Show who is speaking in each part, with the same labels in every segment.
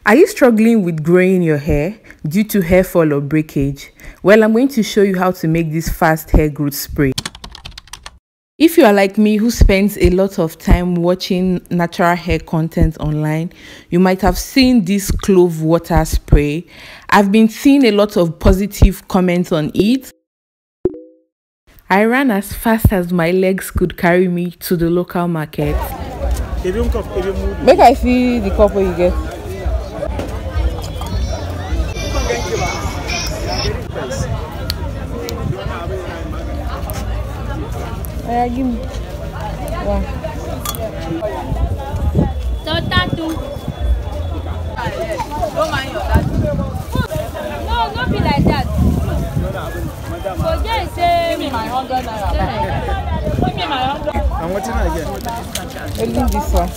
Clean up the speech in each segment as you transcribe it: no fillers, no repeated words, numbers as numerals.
Speaker 1: Are you struggling with growing your hair due to hair fall or breakage? Well, I'm going to show you how to make this fast hair growth spray. If you are like me who spends a lot of time watching natural hair content online, you might have seen this clove water spray. I've been seeing a lot of positive comments on it. I ran as fast as my legs could carry me to the local market. Make I see the cup you get. Give me one.
Speaker 2: Don't mind your dad. No, don't be like that. Forget say give me my 100 naira. Give me my 100.
Speaker 3: And what's in again?
Speaker 1: Only this one.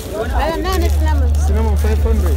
Speaker 3: Cinnamon 500.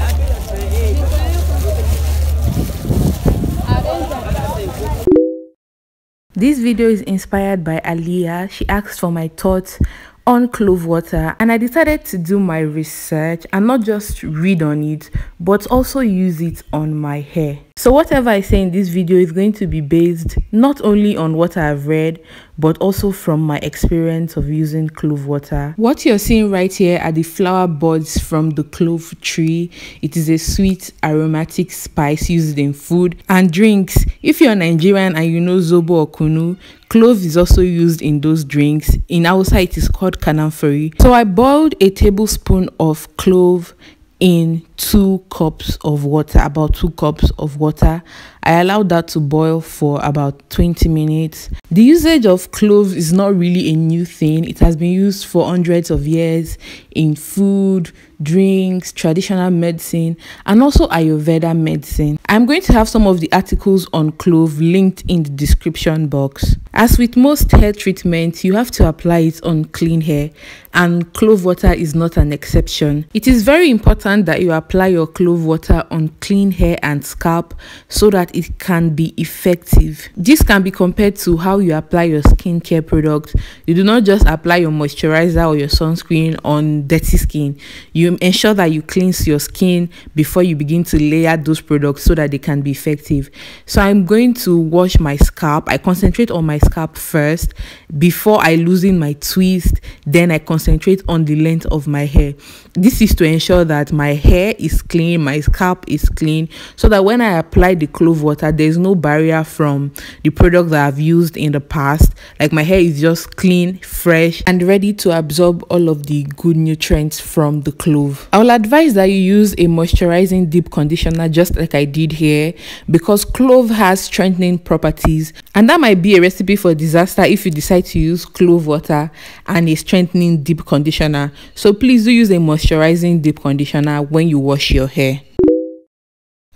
Speaker 1: This video is inspired by Aliyah. She asked for my thoughts on clove water, and I decided to do my research and not just read on it but also use it on my hair. So whatever I say in this video is going to be based not only on what I've read but also from my experience of using clove water. What you're seeing right here are the flower buds from the clove tree. It is a sweet aromatic spice used in food and drinks. If you're Nigerian and you know zobo or kunu, clove is also used in those drinks. In Hausa it is called kanamfari. So I boiled a tablespoon of clove in 2 cups of water, about 2 cups of water. I allowed that to boil for about 20 minutes. The usage of cloves is not really a new thing. It has been used for hundreds of years in food, drinks, traditional medicine, and also Ayurveda medicine. I'm going to have some of the articles on clove linked in the description box. As with most hair treatments, you have to apply it on clean hair, and clove water is not an exception. It is very important that you apply your clove water on clean hair and scalp so that it can be effective. This can be compared to how you apply your skincare products. You do not just apply your moisturizer or your sunscreen on dirty skin. You ensure that you cleanse your skin before you begin to layer those products so that they can be effective. So I'm going to wash my scalp. I concentrate on my scalp first before I loosen my twist. Then I concentrate on the length of my hair. This is to ensure that my hair is clean, my scalp is clean, so that when I apply the clove water, there's no barrier from the product that I've used in the past. Like my hair is just clean, fresh, and ready to absorb all of the good nutrients from the clove. I will advise that you use a moisturizing deep conditioner just like I did here, because clove has strengthening properties, and that might be a recipe for disaster if you decide to use clove water and a strengthening deep conditioner. So please do use a moisturizing deep conditioner when you wash your hair.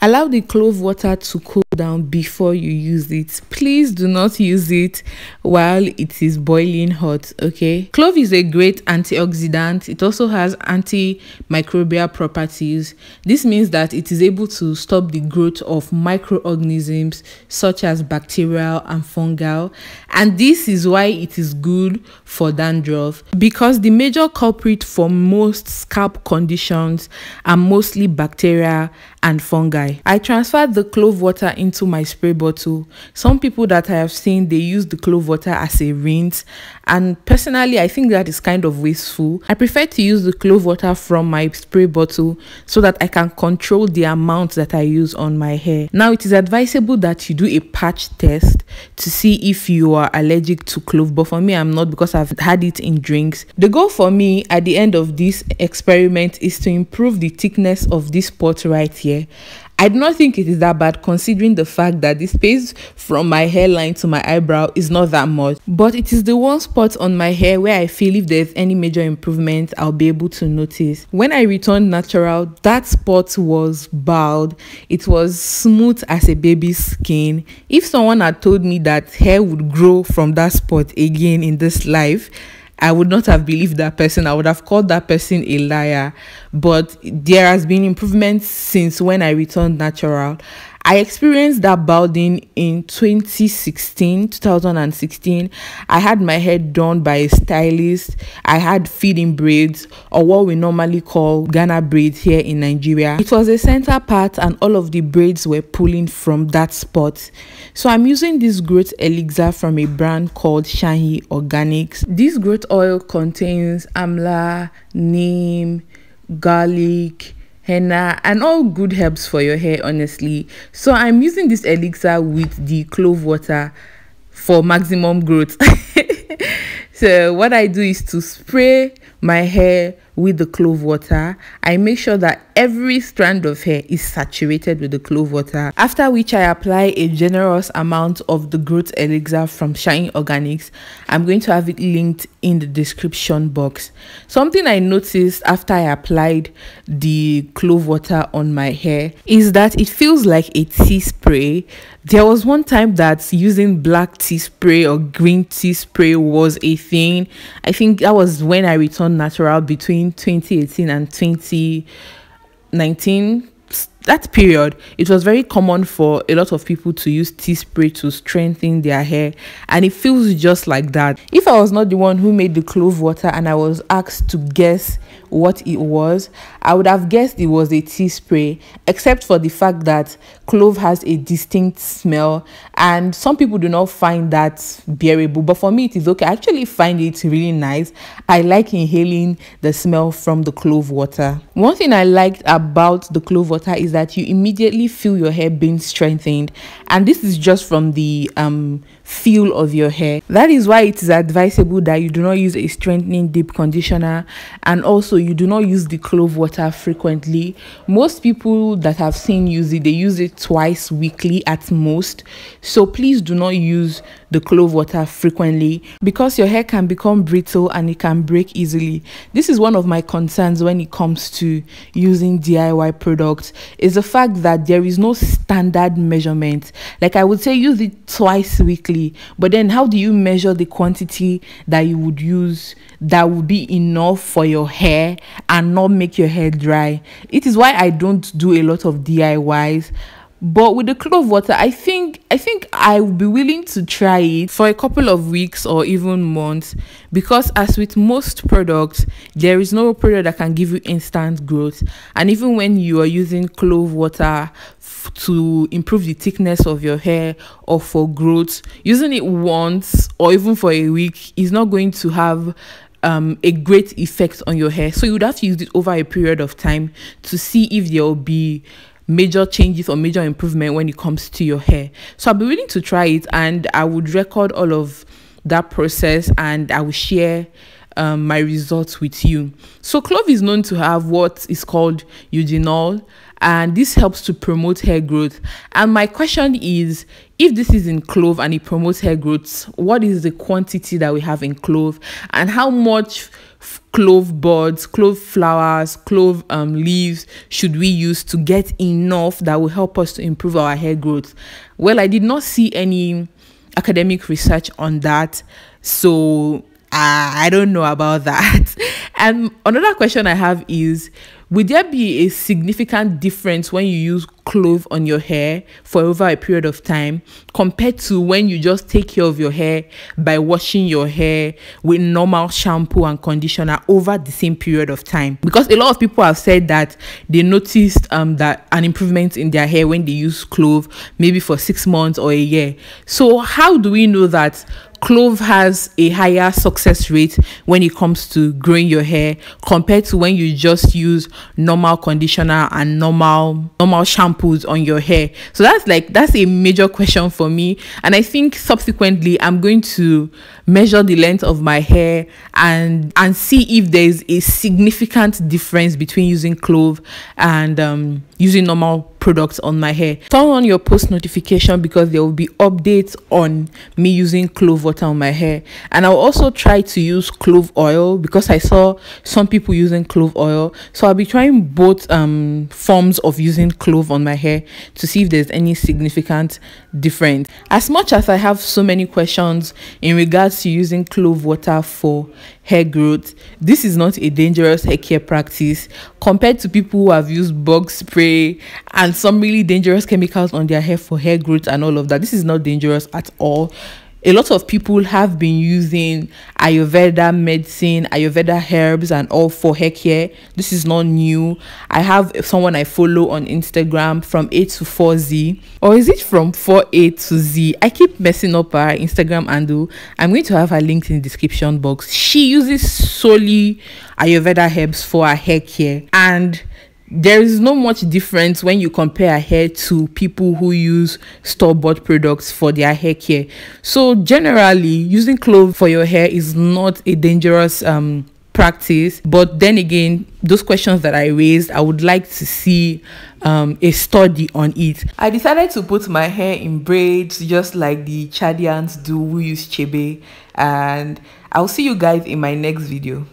Speaker 1: Allow the clove water to cool down before you use it. Please do not use it while it is boiling hot, okay? Clove is a great antioxidant. It also has antimicrobial properties. This means that it is able to stop the growth of microorganisms such as bacterial and fungal. And this is why it is good for dandruff, because the major culprit for most scalp conditions are mostly bacteria and fungi. I transferred the clove water into my spray bottle. Some people that I have seen, they use the clove water as a rinse, and personally I think that is kind of wasteful. I prefer to use the clove water from my spray bottle so that I can control the amount that I use on my hair. Now it is advisable that you do a patch test to see if you are allergic to clove, but for me I'm not, because I've had it in drinks. The goal for me at the end of this experiment is to improve the thickness of this spot right here. I do not think it is that bad, considering the fact that the space from my hairline to my eyebrow is not that much, but it is the one spot on my hair where I feel if there's any major improvement I'll be able to notice. When I returned natural, that spot was bald. It was smooth as a baby's skin. If someone had told me that hair would grow from that spot again in this life, I would not have believed that person. I would have called that person a liar. But there has been improvements since when I returned natural. I experienced that balding in 2016. I had my hair done by a stylist. I had feeding braids, or what we normally call Ghana braids here in Nigeria. It was a center part and all of the braids were pulling from that spot. So I'm using this growth elixir from a brand called Shiny Organics. This growth oil contains amla, neem, garlic, henna, and all good herbs for your hair, honestly. So I'm using this elixir with the clove water for maximum growth. So what I do is to spray my hair with the clove water. I make sure that every strand of hair is saturated with the clove water, after which I apply a generous amount of the growth elixir from Shine Organics. I'm going to have it linked in the description box. Something I noticed after I applied the clove water on my hair is that it feels like a tea spray. There was one time that using black tea spray or green tea spray was a thing. I think that was when I returned natural between 2018 and 2019. That period, it was very common for a lot of people to use tea spray to strengthen their hair, and it feels just like that. If I was not the one who made the clove water and I was asked to guess what it was, I would have guessed it was a tea spray, except for the fact that clove has a distinct smell and some people do not find that bearable, but for me it is okay. I actually find it really nice. I like inhaling the smell from the clove water. One thing I liked about the clove water is that you immediately feel your hair being strengthened, and this is just from the feel of your hair. That is why it is advisable that you do not use a strengthening deep conditioner, and also you do not use the clove water frequently. Most people that I've seen use it, they use it twice weekly at most. So please do not use the clove water frequently, because your hair can become brittle and it can break easily. This is one of my concerns when it comes to using DIY products, is the fact that there is no standard measurement. Like I would say use it twice weekly, but then how do you measure the quantity that you would use that would be enough for your hair and not make your hair dry? It is why I don't do a lot of DIYs. But with the clove water, I think I would be willing to try it for a couple of weeks or even months, because as with most products, there is no product that can give you instant growth. And even when you are using clove water to improve the thickness of your hair or for growth, using it once or even for a week is not going to have a great effect on your hair. So you would have to use it over a period of time to see if there will be major changes or major improvement when it comes to your hair. So I'll be willing to try it, and I would record all of that process and I will share my results with you. So clove is known to have what is called eugenol, and this helps to promote hair growth. And my question is, if this is in clove and it promotes hair growth, what is the quantity that we have in clove, and how much clove buds, clove flowers, clove leaves should we use to get enough that will help us to improve our hair growth? Well, I did not see any academic research on that, so I don't know about that. And another question I have is, would there be a significant difference when you use clove on your hair for over a period of time compared to when you just take care of your hair by washing your hair with normal shampoo and conditioner over the same period of time? Because a lot of people have said that they noticed that an improvement in their hair when they use clove, maybe for 6 months or a year. So how do we know that clove has a higher success rate when it comes to growing your hair compared to when you just use normal conditioner and normal shampoos on your hair? So that's a major question for me, and I think subsequently I'm going to measure the length of my hair and see if there's a significant difference between using clove and using normal products on my hair. Turn on your post notification, because there will be updates on me using clove water on my hair. And I'll also try to use clove oil, because I saw some people using clove oil. So I'll be trying both forms of using clove on my hair to see if there's any significant difference. As much as I have so many questions in regards regards to using clove water for hair growth, this is not a dangerous hair care practice compared to people who have used bug spray and some really dangerous chemicals on their hair for hair growth and all of that. This is not dangerous at all. A lot of people have been using Ayurveda medicine, Ayurveda herbs and all for hair care. This is not new. I have someone I follow on Instagram from A to 4Z, or is it from 4A to Z? I keep messing up her Instagram handle. I'm going to have her linked in the description box. She uses solely Ayurveda herbs for her hair care, and there is no much difference when you compare her hair to people who use store-bought products for their hair care. So generally, using clove for your hair is not a dangerous practice. But then again, those questions that I raised, I would like to see a study on it. I decided to put my hair in braids just like the Chadians do who use chebe, and I'll see you guys in my next video.